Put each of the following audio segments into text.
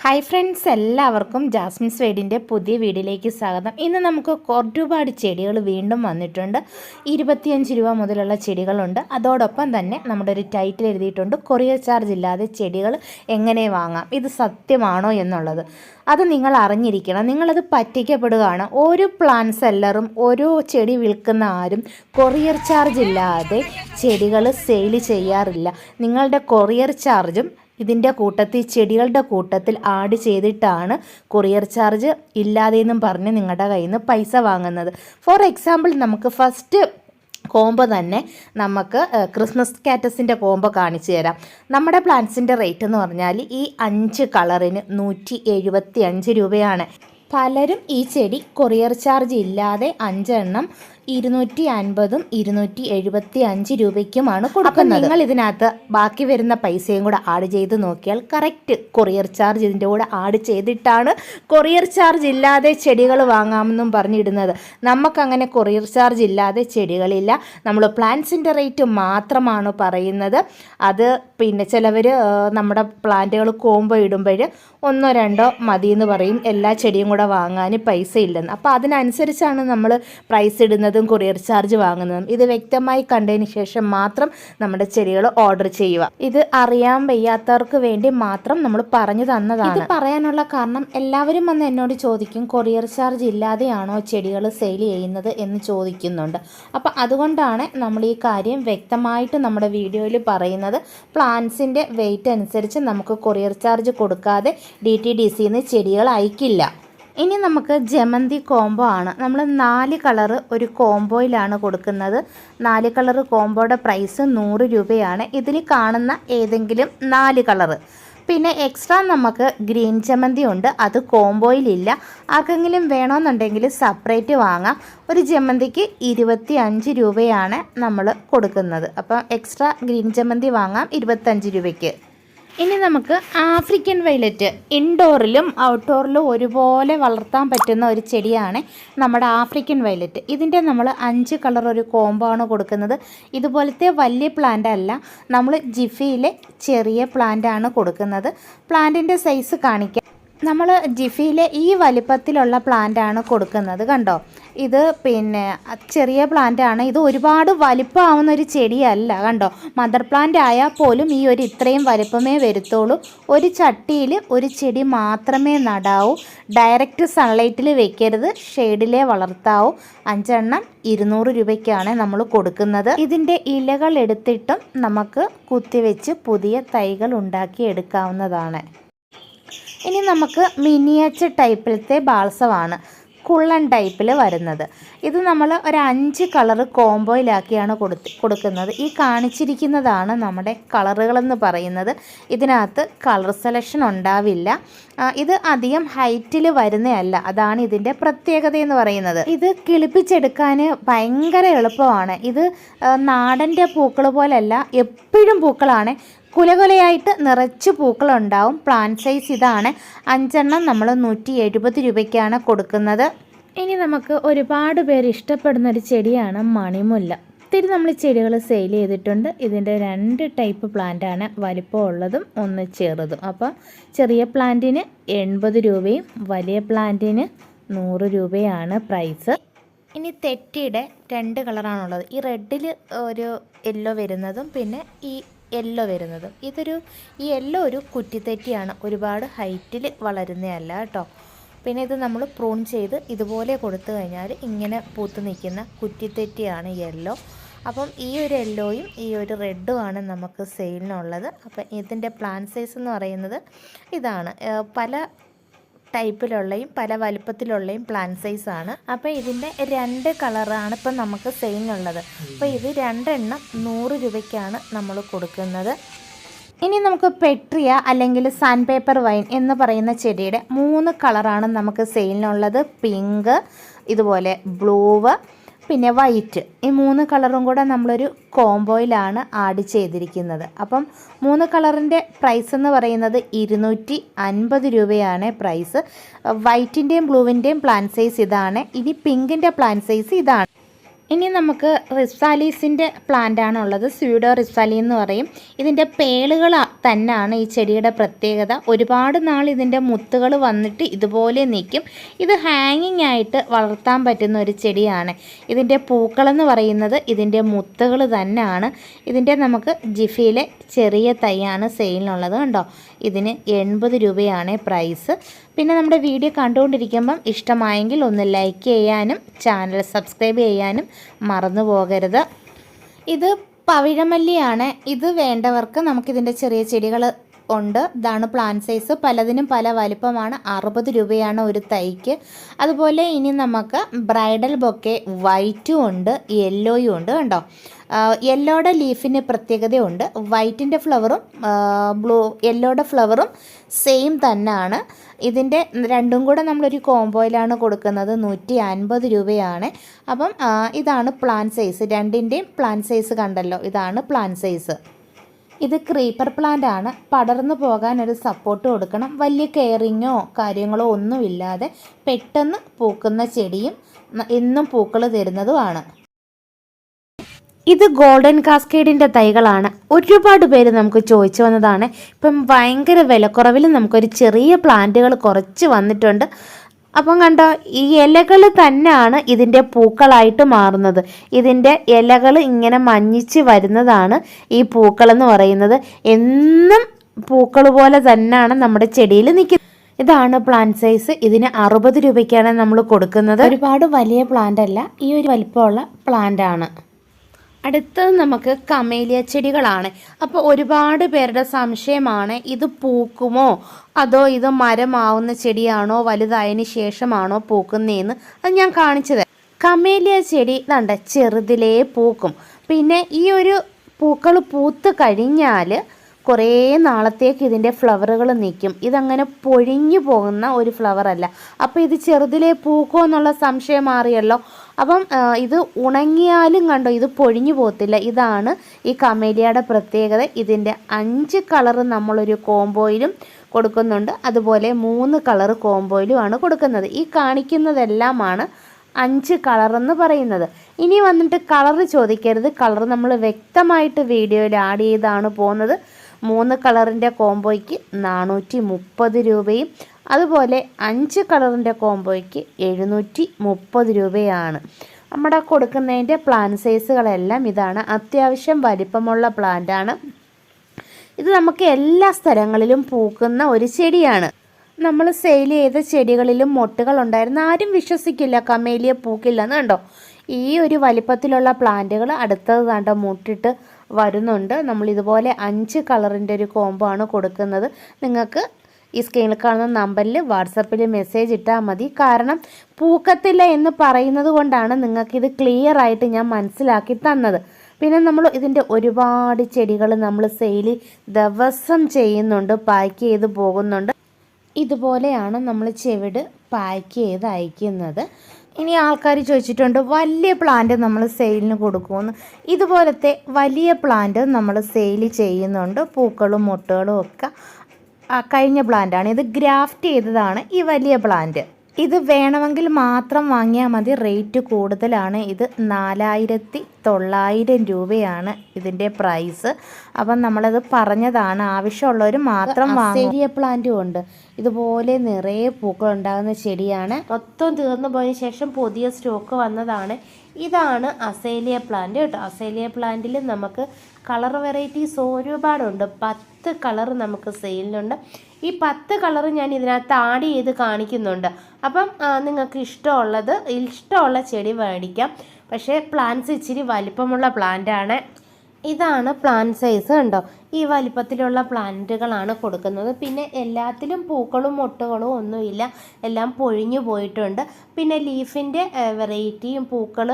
Hi friends, എല്ലാവർക്കും Jasmine's വേഡിൻ്റെ പുതിയ വീഡിയോയിലേക്ക് സ്വാഗതം. ഇന്ന് നമുക്ക് ഒരുപാട് ചെടികൾ വീണ്ടും വന്നിട്ടുണ്ട്. 25 രൂപ മുതലുള്ള ചെടികളുണ്ട്. അതോടൊപ്പം തന്നെ നമ്മുടെ ഒരു ടൈറ്റിൽ എഴുതിയിട്ടുണ്ട്, കൊറിയർ ചാർജ് ഇല്ലാതെ ചെടികൾ എങ്ങനെ വാങ്ങാം, ഇത് സത്യമാണോ എന്നുള്ളത്. അത് നിങ്ങൾ അറിഞ്ഞിരിക്കണം. നിങ്ങളത് പറ്റിക്കപ്പെടുകയാണ്. ഒരു പ്ലാന്റ് സെല്ലറും ഓരോ ചെടി വിൽക്കുന്ന ആരും കൊറിയർ ചാർജ് ഇല്ലാതെ ചെടികൾ സെയിൽ ചെയ്യാറില്ല. നിങ്ങളുടെ കൊറിയർ ചാർജും ഇതിൻ്റെ കൂട്ടത്തിൽ ചെടികളുടെ കൂട്ടത്തിൽ ആഡ് ചെയ്തിട്ടാണ് കൊറിയർ ചാർജ് ഇല്ലാതെയെന്നും പറഞ്ഞ് നിങ്ങളുടെ കയ്യിൽ നിന്ന് പൈസ വാങ്ങുന്നത്. ഫോർ എക്സാമ്പിൾ, നമുക്ക് ഫസ്റ്റ് കോംബോ തന്നെ നമുക്ക് ക്രിസ്മസ് കാറ്റസിൻ്റെ കോംബോ കാണിച്ചു തരാം. നമ്മുടെ പ്ലാന്റ്സിൻ്റെ റേറ്റ് എന്ന് പറഞ്ഞാൽ ഈ 5 കളറിന് 175 രൂപയാണ്. പലരും ഈ ചെടി കൊറിയർ ചാർജ് ഇല്ലാതെ 5 എണ്ണം 250ഉം 275 രൂപയ്ക്കുമാണ് കൊടുക്കുന്നത്. നിങ്ങൾ ഇതിനകത്ത് ബാക്കി വരുന്ന പൈസയും കൂടെ ആഡ് ചെയ്ത് നോക്കിയാൽ കറക്റ്റ് കൊറിയർ ചാർജ് ഇതിൻ്റെ കൂടെ ആഡ് ചെയ്തിട്ടാണ് കൊറിയർ ചാർജ് ഇല്ലാതെ ചെടികൾ വാങ്ങാമെന്നും പറഞ്ഞിടുന്നത്. നമുക്കങ്ങനെ കൊറിയർ ചാർജ് ഇല്ലാതെ ചെടികളില്ല. നമ്മൾ പ്ലാന്റ്സിൻ്റെ റേറ്റ് മാത്രമാണ് പറയുന്നത്. അത് പിന്നെ ചിലവർ നമ്മുടെ പ്ലാന്റുകൾ കോംബോ ഇടുമ്പോൾ 1-2 മതി എന്ന് പറയും, എല്ലാ ചെടിയും കൂടെ വാങ്ങാൻ പൈസ ഇല്ലെന്ന്. അപ്പോൾ അതിനനുസരിച്ചാണ് നമ്മൾ പ്രൈസ് ഇടുന്നതും കൊറിയർ ചാർജ് വാങ്ങുന്നതും. ഇത് വ്യക്തമായി കണ്ടതിന് ശേഷം മാത്രം നമ്മുടെ ചെടികൾ ഓർഡർ ചെയ്യുക. ഇത് അറിയാൻ വയ്യാത്തവർക്ക് വേണ്ടി മാത്രം നമ്മൾ പറഞ്ഞു തന്നതാണ്. ഇത് പറയാനുള്ള കാരണം, എല്ലാവരും വന്ന് എന്നോട് ചോദിക്കും, കൊറിയർ ചാർജ് ഇല്ലാതെയാണോ ചെടികൾ സെയിൽ ചെയ്യുന്നത് എന്ന് ചോദിക്കുന്നുണ്ട്. അപ്പോൾ അതുകൊണ്ടാണ് നമ്മൾ ഈ കാര്യം വ്യക്തമായിട്ട് നമ്മുടെ വീഡിയോയിൽ പറയുന്നത്. പ്ലാന്റ്സിൻ്റെ വെയിറ്റ് അനുസരിച്ച് നമുക്ക് കൊറിയർ ചാർജ് കൊടുക്കാതെ DTDCന്ന് ചെടികൾ അയക്കില്ല. ഇനി നമുക്ക് ജമന്തി കോംബോ ആണ്. നമ്മൾ 4 കളറ് ഒരു കോംബോയിലാണ് കൊടുക്കുന്നത്. 4 കളറ് കോംബോയുടെ പ്രൈസ് 100 രൂപയാണ്. ഇതിൽ കാണുന്ന ഏതെങ്കിലും 4 കളറ്. പിന്നെ എക്സ്ട്രാ നമുക്ക് ഗ്രീൻ ജമന്തി ഉണ്ട്, അത് കോംബോയിലില്ല. ആർക്കെങ്കിലും വേണമെന്നുണ്ടെങ്കിൽ സെപ്പറേറ്റ് വാങ്ങാം. ഒരു ജമന്തിക്ക് 25 രൂപയാണ് നമ്മൾ കൊടുക്കുന്നത്. അപ്പം എക്സ്ട്രാ ഗ്രീൻ ജമന്തി വാങ്ങാം 25 രൂപയ്ക്ക്. ഇനി നമുക്ക് ആഫ്രിക്കൻ വയലറ്റ്. ഇൻഡോറിലും ഔട്ട്ഡോറിലും ഒരുപോലെ വളർത്താൻ പറ്റുന്ന ഒരു ചെടിയാണ് നമ്മുടെ ആഫ്രിക്കൻ വയലറ്റ്. ഇതിൻ്റെ നമ്മൾ 5 കളർ ഒരു കോംബോ ആണ് കൊടുക്കുന്നത്. ഇതുപോലത്തെ വലിയ പ്ലാന്റ് അല്ല, നമ്മൾ ജിഫിയിലെ ചെറിയ പ്ലാന്റ് ആണ് കൊടുക്കുന്നത്. പ്ലാന്റിൻ്റെ സൈസ് കാണിക്കാം. നമ്മൾ ജിഫിയിലെ ഈ വലിപ്പത്തിലുള്ള പ്ലാന്റ് ആണ് കൊടുക്കുന്നത്. കണ്ടോ, ഇത് പിന്നെ ചെറിയ പ്ലാന്റ് ആണ്. ഇത് ഒരുപാട് വലിപ്പമാവുന്ന ഒരു ചെടിയല്ല. കണ്ടോ, മദർ പ്ലാന്റ് ആയാൽ പോലും ഈ ഇത്രയും വലിപ്പമേ വരുത്തുള്ളൂ. ഒരു ചട്ടിയിൽ ഒരു ചെടി മാത്രമേ നടാവൂ. ഡയറക്റ്റ് സൺലൈറ്റിൽ വെക്കരുത്, ഷെയ്ഡിലേ വളർത്താവൂ. 5 എണ്ണം 200 രൂപയ്ക്കാണ് നമ്മൾ കൊടുക്കുന്നത്. ഇതിൻ്റെ ഇലകൾ എടുത്തിട്ടും നമുക്ക് കുത്തിവെച്ച് പുതിയ തൈകൾ ഉണ്ടാക്കി എടുക്കാവുന്നതാണ്. ഇനി നമുക്ക് മിനിയേച്ചർ ടൈപ്പിലത്തെ ബാൾസമാണ്, കുള്ളൻ ടൈപ്പിൽ വരുന്നത്. ഇത് നമ്മൾ ഒരു 5 കളറ് കോംബോയിലാക്കിയാണ് കൊടുക്കുന്നത്. ഈ കാണിച്ചിരിക്കുന്നതാണ് നമ്മുടെ കളറുകളെന്ന് പറയുന്നത്. ഇതിനകത്ത് കളർ സെലക്ഷൻ ഉണ്ടാവില്ല. ഇത് അധികം ഹൈറ്റിൽ വരുന്നതല്ല, അതാണ് ഇതിൻ്റെ പ്രത്യേകത എന്ന് പറയുന്നത്. ഇത് കിളിപ്പിച്ചെടുക്കാൻ ഭയങ്കര എളുപ്പമാണ്. ഇത് നാടൻ്റെ പൂക്കൾ പോലല്ല, എപ്പോഴും പൂക്കളാണ്. കുലകുലയായിട്ട് നിറച്ച് പൂക്കളുണ്ടാവും. പ്ലാന്റ് സൈസ് ഇതാണ്. 5 എണ്ണം നമ്മൾ 170 രൂപയ്ക്കാണ് കൊടുക്കുന്നത്. ഇനി നമുക്ക് ഒരുപാട് പേര് ഇഷ്ടപ്പെടുന്ന ഒരു ചെടിയാണ് മണിമുല്ല. ഒത്തിരി നമ്മൾ ചെടികൾ സെയിൽ ചെയ്തിട്ടുണ്ട്. ഇതിൻ്റെ 2 ടൈപ്പ് പ്ലാന്റാണ്, വലിപ്പമുള്ളതും ഒന്ന് ചെറുതും. അപ്പോൾ ചെറിയ പ്ലാന്റിന് 80 രൂപയും വലിയ പ്ലാന്റിന് 100 രൂപയാണ് പ്രൈസ്. ഇനി തെറ്റിയുടെ 2 കളറാണുള്ളത്. ഈ റെഡിൽ ഒരു യെല്ലോ വരുന്നതും പിന്നെ ഈ യെല്ലോ വരുന്നതും. ഈ യെല്ലോ ഒരു കുറ്റിത്തെറ്റിയാണ്, ഒരുപാട് ഹൈറ്റിൽ വളരുന്നതല്ല കേട്ടോ. പിന്നെ ഇത് നമ്മൾ പ്രൂൺ ചെയ്ത് ഇതുപോലെ കൊടുത്തു കഴിഞ്ഞാൽ ഇങ്ങനെ പൂത്ത് നിൽക്കുന്ന കുറ്റിത്തെറ്റിയാണ് യെല്ലോ. അപ്പം ഈ ഒരു യെല്ലോയും ഈ ഒരു റെഡുമാണ് നമുക്ക് സെയിലിനുള്ളത്. അപ്പം ഇതിൻ്റെ പ്ലാന്റ് സൈസ് എന്ന് പറയുന്നത് ഇതാണ്. പല ടൈപ്പിലുള്ളയും പല വലുപ്പത്തിലുള്ളയും പ്ലാന്റ് സൈസാണ്. അപ്പോൾ ഇതിൻ്റെ 2 കളറാണ് ഇപ്പം നമുക്ക് സെയിലിനുള്ളത്. അപ്പോൾ ഇത് 2 എണ്ണം 100 രൂപയ്ക്കാണ് നമ്മൾ കൊടുക്കുന്നത്. ഇനി നമുക്ക് പെട്രിയ അല്ലെങ്കിൽ സാൻഡ് പേപ്പർ വൈൻ എന്ന് പറയുന്ന ചെടിയുടെ 3 കളറാണ് നമുക്ക് സെയിലിനുള്ളത്. പിങ്ക്, ഇതുപോലെ ബ്ലൂവ്, പിന്നെ വൈറ്റ്. ഈ 3 കളറും കൂടെ നമ്മളൊരു കോംബോയിലാണ് ആഡ് ചെയ്തിരിക്കുന്നത്. അപ്പം 3 കളറിൻ്റെ പ്രൈസ് എന്ന് പറയുന്നത് 250 രൂപയാണ് പ്രൈസ്. വൈറ്റിൻ്റെയും ബ്ലൂവിൻ്റെയും പ്ലാന്റ് സൈസ് ഇതാണ്. ഇനി പിങ്കിൻ്റെ പ്ലാന്റ് സൈസ് ഇതാണ്. ഇനി നമുക്ക് റിസാലീസിൻ്റെ പ്ലാന്റാണ് ഉള്ളത്. സ്യൂഡോ റിസാലി എന്ന് പറയും. ഇതിൻ്റെ പേളുകൾ തന്നെയാണ് ഈ ചെടിയുടെ പ്രത്യേകത. ഒരുപാട് നാൾ ഇതിൻ്റെ മുത്തുകൾ വന്നിട്ട് ഇതുപോലെ നിൽക്കും. ഇത് ഹാങ്ങിങ് ആയിട്ട് വളർത്താൻ പറ്റുന്ന ഒരു ചെടിയാണ്. ഇതിൻ്റെ പൂക്കളെന്ന് പറയുന്നത് ഇതിൻ്റെ മുത്തുകൾ തന്നെയാണ്. ഇതിൻ്റെ നമുക്ക് ജിഫിയിലെ ചെറിയ തൈയാണ് സെയിലിനുള്ളത്. കണ്ടോ, ഇതിന് 80 രൂപയാണ് പ്രൈസ്. പിന്നെ നമ്മുടെ വീഡിയോ കണ്ടുകൊണ്ടിരിക്കുമ്പം ഇഷ്ടമായെങ്കിൽ ഒന്ന് ലൈക്ക് ചെയ്യാനും ചാനൽ സബ്സ്ക്രൈബ് ചെയ്യാനും മറന്നു പോകരുത്. ഇത് പവിഴമല്ലിയാണ്. ഇത് വേണ്ടവർക്ക് നമുക്കിതിൻ്റെ ചെറിയ ചെടികൾ ഉണ്ട്. ഇതാണ് പ്ലാന്റ് സൈസ്. പലതിനും പല വലിപ്പമാണ്. 60 രൂപയാണ് ഒരു തൈക്ക്. അതുപോലെ ഇനി നമുക്ക് ബ്രൈഡൽ ബൊക്കെ വൈറ്റും ഉണ്ട് യെല്ലോയും ഉണ്ട്. കണ്ടോ, യെല്ലോയുടെ ലീഫിന് പ്രത്യേകതയുണ്ട്. വൈറ്റിൻ്റെ ഫ്ലവറും യെല്ലോയുടെ ഫ്ലവറും സെയിം തന്നെയാണ്. ഇതിൻ്റെ രണ്ടും കൂടെ നമ്മളൊരു കോംബോയിലാണ് കൊടുക്കുന്നത്. 150 രൂപയാണ്. അപ്പം ഇതാണ് പ്ലാന്റ് സൈസ്. രണ്ടിൻ്റെയും പ്ലാന്റ് സൈസ് കണ്ടല്ലോ, ഇതാണ് പ്ലാന്റ് സൈസ്. ഇത് ക്രീപ്പർ പ്ലാന്റ് ആണ്. പടർന്നു പോകാൻ ഒരു സപ്പോർട്ട് കൊടുക്കണം. വലിയ കെയറിങ്ങോ കാര്യങ്ങളോ ഒന്നുമില്ലാതെ പെട്ടെന്ന് പൂക്കുന്ന ചെടിയും എന്നും പൂക്കൾ തരുന്നതുമാണ്. ഇത് ഗോൾഡൻ കാസ്കേഡിൻ്റെ തൈകളാണ്. ഒരുപാട് പേര് നമുക്ക് ചോദിച്ചു വന്നതാണ്. ഇപ്പം ഭയങ്കര വിലക്കുറവിൽ നമുക്കൊരു ചെറിയ പ്ലാന്റുകൾ കുറച്ച് വന്നിട്ടുണ്ട്. അപ്പം കണ്ടോ, ഈ ഇലകൾ തന്നെയാണ് ഇതിൻ്റെ പൂക്കളായിട്ട് മാറുന്നത്. ഇതിൻ്റെ ഇലകൾ ഇങ്ങനെ മഞ്ഞിച്ച് വരുന്നതാണ് ഈ പൂക്കളെന്ന് പറയുന്നത്. എന്നും പൂക്കൾ പോലെ തന്നെയാണ് നമ്മുടെ ചെടിയിൽ നിൽക്കുന്നത്. ഇതാണ് പ്ലാന്റ് സൈസ്. ഇതിന് 60 രൂപയ്ക്കാണ് നമ്മൾ കൊടുക്കുന്നത്. ഒരുപാട് വലിയ പ്ലാന്റ് അല്ല, ഈ ഒരു വലിപ്പമുള്ള പ്ലാന്റ് ആണ്. അടുത്തത് നമുക്ക് കമേലിയ ചെടികളാണ്. അപ്പോൾ ഒരുപാട് പേരുടെ സംശയമാണ്, ഇത് പൂക്കുമോ അതോ ഇത് മരമാവുന്ന ചെടിയാണോ വലുതായതിന് ശേഷമാണോ പൂക്കുന്നതെന്ന്. അത് ഞാൻ കാണിച്ചത്. കമേലിയ ചെടി ഇതാണ്ട് ചെറുതിലേ പൂക്കും. പിന്നെ ഈ ഒരു പൂക്കൾ പൂത്ത് കഴിഞ്ഞാൽ കുറേ നാളത്തേക്ക് ഇതിൻ്റെ ഫ്ലവറുകൾ നിൽക്കും. ഇതങ്ങനെ പൊഴിഞ്ഞു പോകുന്ന ഒരു ഫ്ലവറല്ല. അപ്പോൾ ഇത് ചെറുതിലേ പൂക്കോ എന്നുള്ള സംശയം മാറിയല്ലോ. അപ്പം ഇത് ഉണങ്ങിയാലും കണ്ടോ, ഇത് പൊഴിഞ്ഞു പോകത്തില്ല. ഇതാണ് ഈ കമേലിയയുടെ പ്രത്യേകത. ഇതിൻ്റെ 5 കളറ് നമ്മളൊരു കോംബോയിലും കൊടുക്കുന്നുണ്ട്. അതുപോലെ 3 കളറ് കോംബോയിലുമാണ് കൊടുക്കുന്നത്. ഈ കാണിക്കുന്നതെല്ലാമാണ് 5 കളറെന്ന് പറയുന്നത്. ഇനി വന്നിട്ട് കളറ് ചോദിക്കരുത്. കളർ നമ്മൾ വ്യക്തമായിട്ട് വീഡിയോയിൽ ആഡ് ചെയ്താണ് പോകുന്നത്. 3 കളറിൻ്റെ കോംബോയ്ക്ക് 430 രൂപയും അതുപോലെ 5 കളറിൻ്റെ കോംബോയ്ക്ക് 730 രൂപയാണ്. നമ്മുടെ കൊടുക്കുന്നതിൻ്റെ പ്ലാന്റ് സൈസുകളെല്ലാം ഇതാണ്. അത്യാവശ്യം വലിപ്പമുള്ള പ്ലാന്റാണ്. ഇത് നമുക്ക് എല്ലാ സ്ഥലങ്ങളിലും പൂക്കുന്ന ഒരു ചെടിയാണ്. നമ്മൾ സെയിൽ ചെയ്ത ചെടികളിലും മൊട്ടുകൾ ഉണ്ടായിരുന്നു. ആരും വിശ്വസിക്കില്ല കമേലിയ പൂക്കില്ലെന്ന്. കണ്ടോ, ഈ ഒരു വലിപ്പത്തിലുള്ള പ്ലാന്റുകൾ അടുത്തത് കണ്ടോ മുട്ടിട്ട് വരുന്നുണ്ട്. നമ്മളിതുപോലെ 5 കളറിൻ്റെ ഒരു കോംബോ ആണ് കൊടുക്കുന്നത്. നിങ്ങൾക്ക് ഈ സ്ക്രീനിൽ കാണുന്ന നമ്പറിൽ വാട്സപ്പിൽ മെസ്സേജ് ഇട്ടാൽ മതി. കാരണം പൂക്കത്തില്ല എന്ന് പറയുന്നത് കൊണ്ടാണ് നിങ്ങൾക്കിത് ക്ലിയർ ആയിട്ട് ഞാൻ മനസ്സിലാക്കി തന്നത്. പിന്നെ നമ്മൾ ഇതിൻ്റെ ഒരുപാട് ചെടികൾ നമ്മൾ സെയിൽ ദിവസം ചെയ്യുന്നുണ്ട്, പാക്ക് ചെയ്ത് പോകുന്നുണ്ട്. ഇതുപോലെയാണ് നമ്മൾ ചെവിട് പാക്ക് ചെയ്ത് അയക്കുന്നത്. ഇനി ആൾക്കാർ ചോദിച്ചിട്ടുണ്ട് വലിയ പ്ലാന്റ് നമ്മൾ സെയിലിന് കൊടുക്കുമെന്ന്. ഇതുപോലത്തെ വലിയ പ്ലാന്റ് നമ്മൾ സെയിൽ ചെയ്യുന്നുണ്ട്. പൂക്കളും മുട്ടുകളും ഒക്കെ കഴിഞ്ഞ പ്ലാന്റാണ്. ഇത് ഗ്രാഫ്റ്റ് ചെയ്തതാണ് ഈ വലിയ പ്ലാന്റ്. ഇത് വേണമെങ്കിൽ മാത്രം വാങ്ങിയാൽ മതി. റേറ്റ് കൂടുതലാണ്. ഇത് 4900 രൂപയാണ് ഇതിൻ്റെ പ്രൈസ്. അപ്പം നമ്മളത് പറഞ്ഞതാണ്. ആവശ്യമുള്ളവർ മാത്രം വാങ്ങും. ചെറിയ പ്ലാന്റും ഉണ്ട്. ഇതുപോലെ നിറയെ പൂക്കൾ ഉണ്ടാകുന്ന ചെടിയാണ്. മൊത്തം തീർന്നു പോയതിന് ശേഷം പുതിയ സ്റ്റോക്ക് വന്നതാണ്. ഇതാണ് അസേലിയ പ്ലാന്റ് കേട്ടോ. അസേലിയ പ്ലാന്റിൽ നമുക്ക് കളർ വെറൈറ്റീസ് ഒരുപാടുണ്ട്. 10 കളർ നമുക്ക് സെയിലിനുണ്ട്. ഈ 10 കളർ ഞാൻ ഇതിനകത്ത് ആഡ് ചെയ്ത് കാണിക്കുന്നുണ്ട്. അപ്പം നിങ്ങൾക്ക് ഇഷ്ടമുള്ള ചെടി മേടിക്കാം. പക്ഷേ പ്ലാന്റ്സ് ഇച്ചിരി വലിപ്പമുള്ള പ്ലാന്റാണ്. ഇതാണ് പ്ലാന്റ് സൈസ്. കണ്ടോ, ഈ വലിപ്പത്തിലുള്ള പ്ലാന്റുകളാണ് കൊടുക്കുന്നത്. പിന്നെ എല്ലാത്തിലും പൂക്കളും മൊട്ടുകളും ഒന്നുമില്ല, എല്ലാം പൊഴിഞ്ഞു പോയിട്ടുണ്ട്. പിന്നെ ലീഫിൻ്റെ വെറൈറ്റിയും പൂക്കൾ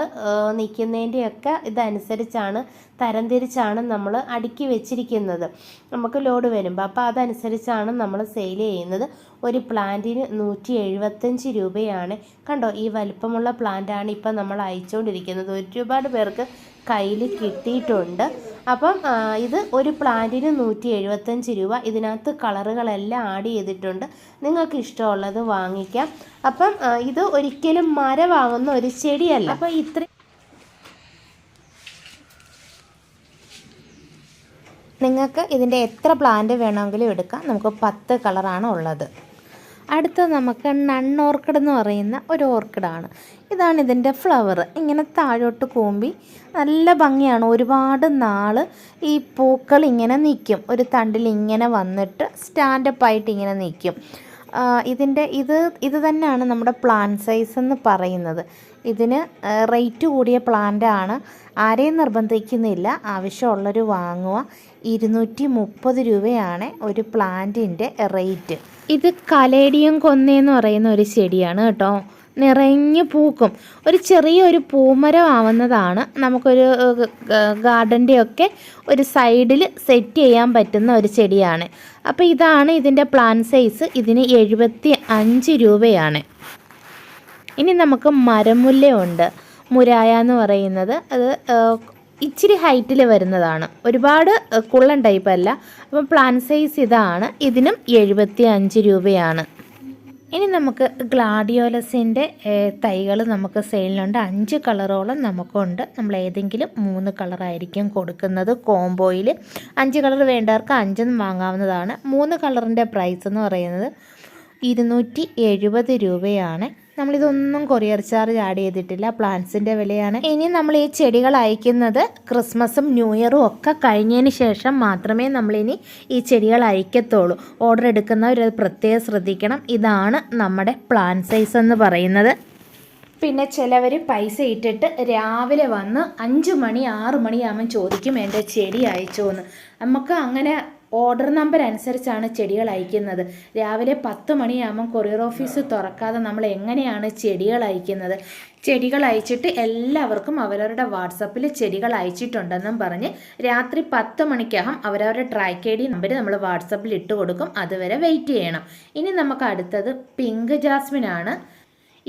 നിൽക്കുന്നതിൻ്റെയൊക്കെ ഇതനുസരിച്ചാണ് തരംതിരിച്ചാണ് നമ്മൾ അടുക്കി വെച്ചിരിക്കുന്നത് നമുക്ക് ലോഡ് വരുമ്പോൾ. അപ്പോൾ അതനുസരിച്ചാണ് നമ്മൾ സെയിൽ ചെയ്യുന്നത്. ഒരു പ്ലാന്റിന് 175 രൂപയാണ്. കണ്ടോ, ഈ വലിപ്പമുള്ള പ്ലാന്റാണ് ഇപ്പം നമ്മൾ അയച്ചുകൊണ്ടിരിക്കുന്നത്. ഒരുപാട് പേർക്ക് കയ്യിൽ കിട്ടിയിട്ടുണ്ട്. അപ്പം ഇത് ഒരു പ്ലാന്റിന് 175 രൂപ. ഇതിനകത്ത് കളറുകളെല്ലാം ആഡ് ചെയ്തിട്ടുണ്ട്. നിങ്ങൾക്ക് ഇഷ്ടമുള്ളത് വാങ്ങിക്കാം. അപ്പം ഇത് ഒരിക്കലും മരമാകുന്ന ഒരു ചെടിയല്ല. അപ്പോൾ നിങ്ങൾക്ക് ഇതിൻ്റെ എത്ര പ്ലാന്റ് വേണമെങ്കിലും എടുക്കാം. നമുക്ക് 10 കളറാണ് ഉള്ളത്. അടുത്ത നമുക്ക് നൺ ഓർക്കിഡ് എന്ന് പറയുന്ന ഒരു ഓർക്കിഡാണ്. ഇതാണ് ഇതിൻ്റെ ഫ്ലവർ. ഇങ്ങനെ താഴോട്ട് കൂമ്പി നല്ല ഭംഗിയാണ്. ഒരുപാട് നാൾ ഈ പൂക്കൾ ഇങ്ങനെ നിൽക്കും. ഒരു തണ്ടിൽ ഇങ്ങനെ വന്നിട്ട് സ്റ്റാൻഡപ്പായിട്ട് ഇങ്ങനെ നിൽക്കും. ഇത് തന്നെയാണ് നമ്മുടെ പ്ലാന്റ് സൈസ് എന്ന് പറയുന്നത്. ഇതിന് റേറ്റ് കൂടിയ പ്ലാന്റാണ്. ആരെയും നിർബന്ധിക്കുന്നില്ല, ആവശ്യമുള്ളവർ വാങ്ങുക. 230 രൂപയാണ് ഒരു പ്ലാന്റിൻ്റെ റേറ്റ്. ഇത് കലേഡിയം കൊന്നയെന്ന് പറയുന്ന ഒരു ചെടിയാണ് കേട്ടോ. നിറഞ്ഞ് പൂക്കും. ഒരു ചെറിയൊരു പൂമരം ആവുന്നതാണ്. നമുക്കൊരു ഗാർഡൻ്റെയൊക്കെ ഒരു സൈഡിൽ സെറ്റ് ചെയ്യാൻ പറ്റുന്ന ഒരു ചെടിയാണ്. അപ്പോൾ ഇതാണ് ഇതിൻ്റെ പ്ലാന്റ് സൈസ്. ഇതിന് 75 രൂപയാണ്. ഇനി നമുക്ക് മരമുല്ലയുണ്ട്. മുരായ എന്ന് പറയുന്നത്. അത് ഇച്ചിരി ഹൈറ്റിൽ വരുന്നതാണ്. ഒരുപാട് കുള്ളൻ ടൈപ്പ് അല്ല. അപ്പം പ്ലാന്റ് സൈസ് ഇതാണ്. ഇതിനും 75 രൂപയാണ്. ഇനി നമുക്ക് ഗ്ലാഡിയോലസിൻ്റെ തൈകൾ നമുക്ക് സെയിലിനുണ്ട്. 5 കളറോളം നമുക്കുണ്ട്. നമ്മൾ ഏതെങ്കിലും 3 കളറായിരിക്കും കൊടുക്കുന്നത് കോംബോയിൽ. 5 കളർ വേണ്ടവർക്ക് 5 വാങ്ങാവുന്നതാണ്. 3 കളറിൻ്റെ പ്രൈസ് എന്ന് പറയുന്നത് 270 രൂപയാണ്. നമ്മളിതൊന്നും കൊറിയർ ചാർജ് ആഡ് ചെയ്തിട്ടില്ല. പ്ലാന്റ്സിൻ്റെ വിലയാണ്. ഇനി നമ്മൾ ഈ ചെടികൾ അയക്കുന്നത് ക്രിസ്മസും ന്യൂ ഇയറും ഒക്കെ കഴിഞ്ഞതിന് ശേഷം മാത്രമേ നമ്മളിനി ഈ ചെടികൾ അയക്കത്തുള്ളൂ. ഓർഡർ എടുക്കുന്നവർ പ്രത്യേകം ശ്രദ്ധിക്കണം. ഇതാണ് നമ്മുടെ പ്ലാന്റ് സൈസ് എന്ന് പറയുന്നത്. പിന്നെ ചിലവർ പൈസ ഇട്ടിട്ട് രാവിലെ വന്ന് 5 മണി 6 മണിയാകുമ്പം ചോദിക്കും എൻ്റെ ചെടി അയച്ചോ എന്ന്. നമുക്ക് അങ്ങനെ ഓർഡർ നമ്പർ അനുസരിച്ചാണ് ചെടികൾ അയക്കുന്നത്. രാവിലെ 10 മണിയാകുമ്പം കൊറിയർ ഓഫീസ് തുറക്കാതെ നമ്മൾ എങ്ങനെയാണ് ചെടികൾ അയക്കുന്നത്? ചെടികൾ അയച്ചിട്ട് എല്ലാവർക്കും അവരവരുടെ വാട്സപ്പിൽ ചെടികൾ അയച്ചിട്ടുണ്ടെന്നും പറഞ്ഞ് രാത്രി 10 മണിക്കകം അവരവരുടെ ട്രാക്ക് ഐ ഡി നമ്പർ നമ്മൾ വാട്സപ്പിൽ ഇട്ട് കൊടുക്കും. അതുവരെ വെയിറ്റ് ചെയ്യണം. ഇനി നമുക്ക് അടുത്തത് പിങ്ക് ജാസ്മിനാണ്.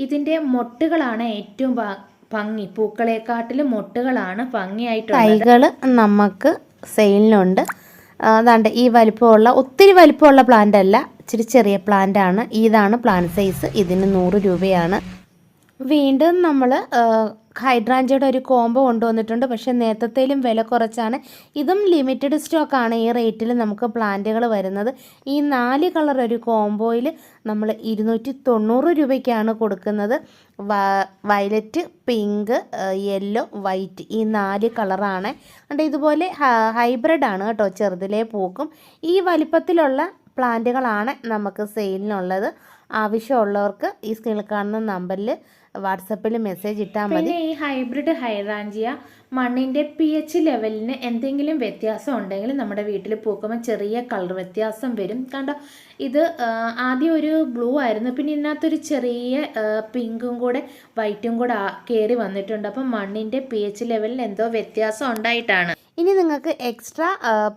ഇതിൻ്റെ മൊട്ടുകളാണ് ഏറ്റവും ഭംഗി. പൂക്കളെക്കാട്ടിലും മൊട്ടുകളാണ് ഭംഗിയായിട്ടുള്ളത്. തൈകൾ നമുക്ക് സെയിലിനുണ്ട്. അതാണ്ട് ഈ വലിപ്പമുള്ള, ഒത്തിരി വലിപ്പമുള്ള പ്ലാന്റ് അല്ല, ഇച്ചിരി ചെറിയ പ്ലാന്റ് ആണ്. ഇതാണ് പ്ലാന്റ് സൈസ്. ഇതിന് 100 രൂപയാണ്. വീണ്ടും നമ്മൾ ഹൈഡ്രാഞ്ചയുടെ ഒരു കോംബോ കൊണ്ടുവന്നിട്ടുണ്ട്. പക്ഷേ നേരത്തേലും വില കുറച്ചാണ്. ഇതും ലിമിറ്റഡ് സ്റ്റോക്കാണ്. ഈ റേറ്റിൽ നമുക്ക് പ്ലാന്റുകൾ വരുന്നത്. ഈ 4 കളർ ഒരു കോംബോയിൽ നമ്മൾ 290 രൂപയ്ക്കാണ് കൊടുക്കുന്നത്. വയലറ്റ്, പിങ്ക്, യെല്ലോ, വൈറ്റ്, ഈ 4 കളറാണ്. അതുകൊണ്ട് ഇതുപോലെ ഹൈബ്രിഡാണ് കേട്ടോ. ചെറുതിലേ പൂക്കും. ഈ വലിപ്പത്തിലുള്ള പ്ലാന്റുകളാണ് നമുക്ക് സെയിലിനുള്ളത്. ആവശ്യമുള്ളവർക്ക് ഈ സ്ക്രീനിൽ കാണുന്ന നമ്പറിൽ വാട്സപ്പിൽ മെസ്സേജ് ഇട്ടാൽ മതി. ഈ ഹൈബ്രിഡ് ഹൈഡ്രാഞ്ചിയ മണ്ണിൻ്റെ pH ലെവലിന് എന്തെങ്കിലും വ്യത്യാസം ഉണ്ടെങ്കിൽ നമ്മുടെ വീട്ടിൽ പൂക്കുമ്പോൾ ചെറിയ കളർ വ്യത്യാസം വരും. കണ്ടോ, ഇത് ആദ്യം ഒരു ബ്ലൂ ആയിരുന്നു. പിന്നെ ഇതിനകത്തൊരു ചെറിയ പിങ്കും കൂടെ വൈറ്റും കൂടെ കയറി വന്നിട്ടുണ്ട്. അപ്പം മണ്ണിൻ്റെ pH ലെവലിൽ എന്തോ വ്യത്യാസം ഉണ്ടായിട്ടാണ്. ഇനി നിങ്ങൾക്ക് എക്സ്ട്രാ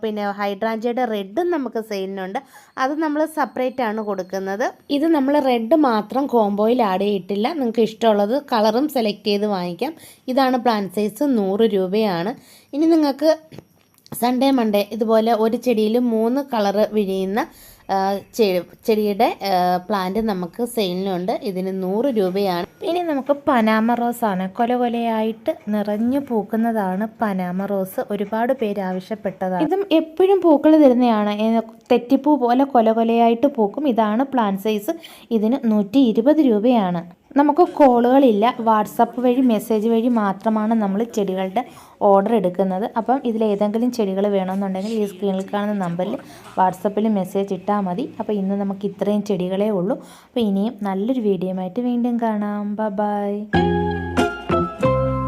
പിന്നെ ഹൈഡ്രാഞ്ചിയുടെ റെഡും നമുക്ക് സെയിലിനുണ്ട്. അത് നമ്മൾ സെപ്പറേറ്റ് ആണ് കൊടുക്കുന്നത്. ഇത് നമ്മൾ റെഡ് മാത്രം കോംബോയിൽ ആഡ് ചെയ്തിട്ടില്ല. നിങ്ങൾക്ക് ഇഷ്ടമുള്ളത് കളറും സെലക്ട് ചെയ്ത് വാങ്ങിക്കാം. ഇതാണ് പ്ലാന്റ് സൈസ്. 100 രൂപയാണ്. ഇനി നിങ്ങൾക്ക് സൺഡേ മൺഡേ ഇതുപോലെ ഒരു ചെടിയിൽ 3 കളറ് വിരിയുന്ന ചെടിയുടെ പ്ലാന്റ് നമുക്ക് സെയിലിനുണ്ട്. ഇതിന് 100 രൂപയാണ്. ഇനി നമുക്ക് പനാമ റോസാണ്. കൊല കൊലയായിട്ട് നിറഞ്ഞു പൂക്കുന്നതാണ് പനാമ റോസ്. ഒരുപാട് പേര് ആവശ്യപ്പെട്ടതാണ്. ഇതും എപ്പോഴും പൂക്കൾ തരുന്നതാണ്. തെറ്റിപ്പൂ പോലെ കൊല കൊലയായിട്ട് പൂക്കും. ഇതാണ് പ്ലാന്റ് സൈസ്. ഇതിന് 120 രൂപയാണ്. നമുക്ക് കോളുകളില്ല. വാട്സപ്പ് വഴി മെസ്സേജ് വഴി മാത്രമാണ് നമ്മൾ ചെടികളുടെ ഓർഡർ എടുക്കുന്നത്. അപ്പം ഇതിലേതെങ്കിലും ചെടികൾ വേണമെന്നുണ്ടെങ്കിൽ ഈ സ്ക്രീനിൽ കാണുന്ന നമ്പറിൽ വാട്സപ്പിൽ മെസ്സേജ് ഇട്ടാൽ മതി. അപ്പോൾ ഇന്ന് നമുക്ക് ഇത്രയും ചെടികളേ ഉള്ളൂ. അപ്പോൾ ഇനിയും നല്ലൊരു വീഡിയോ ആയിട്ട് വീണ്ടും കാണാം. ബൈ.